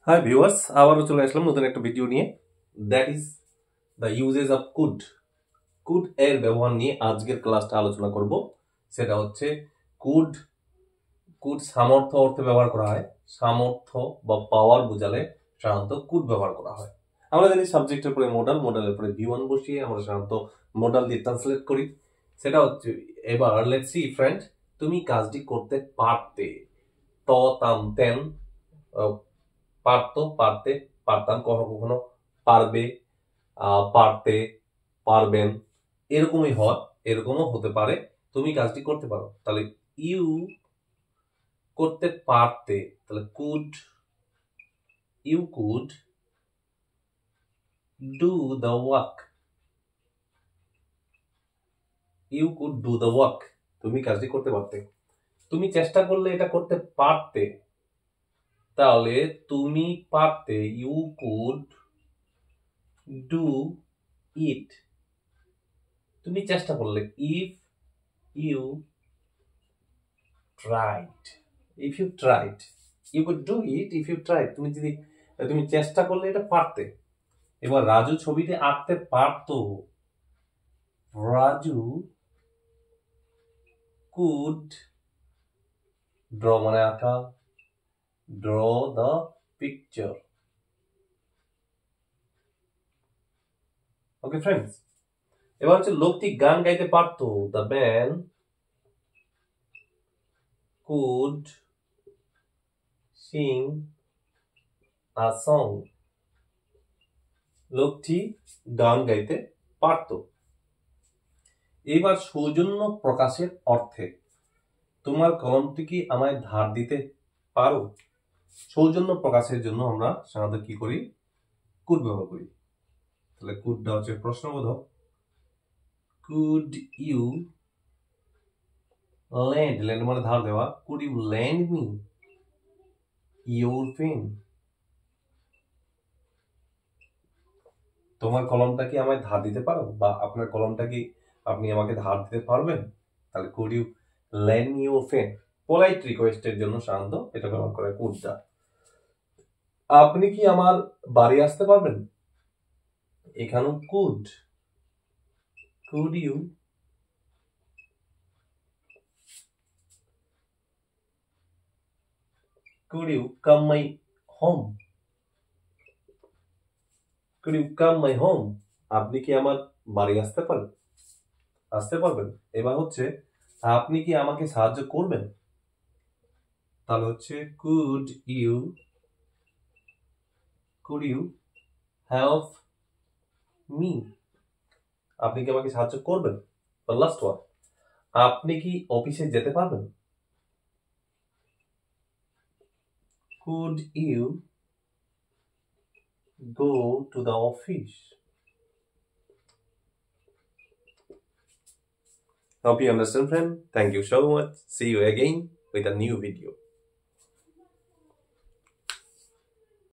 Hi viewers, আবারও চলে আসলাম নতুন একটা ভিডিও নিয়ে। That is the uses of could. Could এর ব্যবহার নিয়ে আজকের ক্লাসটা আলোচনা করব। সেটা হচ্ছে কুড। কুড সামর্থ্য অর্থে ব্যবহার করা হয়। সামর্থ্য বা পাওয়ার বোঝালে সাধারণত কুড ব্যবহার করা হয়। আমরা জানি সাবজেক্টের পরে মডাল, মডালের পরে ভি1 বসিয়ে আমরা সাধারণত মডাল দিয়ে ট্রান্সলেট করি। সেটা হচ্ছে, এবার লেটস সি ফ্রেন্ড, তুমি কাজটি করতে পারতে। ত তাম তেন, পারতো, পারতে, পারতাম, কখনো কখনো পারবে, পারতে, পারবেন, এরকমই হয়। এরকমও হতে পারে তুমি কাজটি করতে পারো। তাহলে ইউ করতে পারতে, তাহলে could, you could do the work. You could do the work, তুমি কাজটি করতে পারতে। তুমি চেষ্টা করলে এটা করতে পারতে, তাহলে তুমি পারতে, ইউ কুড ডু ইট। তুমি চেষ্টা করলে, if you tried, if you tried, you could do it if you tried। তুমি চেষ্টা করলে এটা পারতে। এবার রাজু ছবিতে আঁকতে পারতো, রাজু কুড ড্র মানে আঁকা, draw the picture. Okay friends, এবার হচ্ছে লোকটি গান গাইতে পারতো, the man could Singh a song. লোকটি গান গাইতে পারতো। এবার সৌজন্য প্রকাশের অর্থে, তোমার কলমটি কি আমায় ধার দিতে পারো? সৌজন্য প্রকাশের জন্য আমরা সাধারণত কি করি? কুড ব্যবহার করি। তাহলে কুডটা হচ্ছে প্রশ্নবোধক। কুড ইউ ল্যান্ড, ল্যান্ড মানে ধার দেওয়া। Could you lend me your pen? তোমার কলমটা কি আমায় ধার দিতে পারো, বা আপনার কলমটা কি আপনি আমাকে ধার দিতে পারবেন? তাহলে could you lend me your pen, polite রিকোয়েস্টের জন্য সাধারণত এটা ব্যবহার করে কুডটা। আপনি কি আমার বাড়ি আসতে পারবেন? এখানেও could, could you come my home? Could you come my home? আপনি কি আমার বাড়ি আসতে পারবেন? এবার হচ্ছে, আপনি কি আমাকে সাহায্য করবেন? তাহলে হচ্ছে could you help me? আপনি কি আমাকে সাহায্য করবেন? লাস্ট ওয়ান, আপনি কি অফিসে যেতে পারবেন? Could you go to the office? Hope you understand, friend. Thank you so much. See you again with a new video.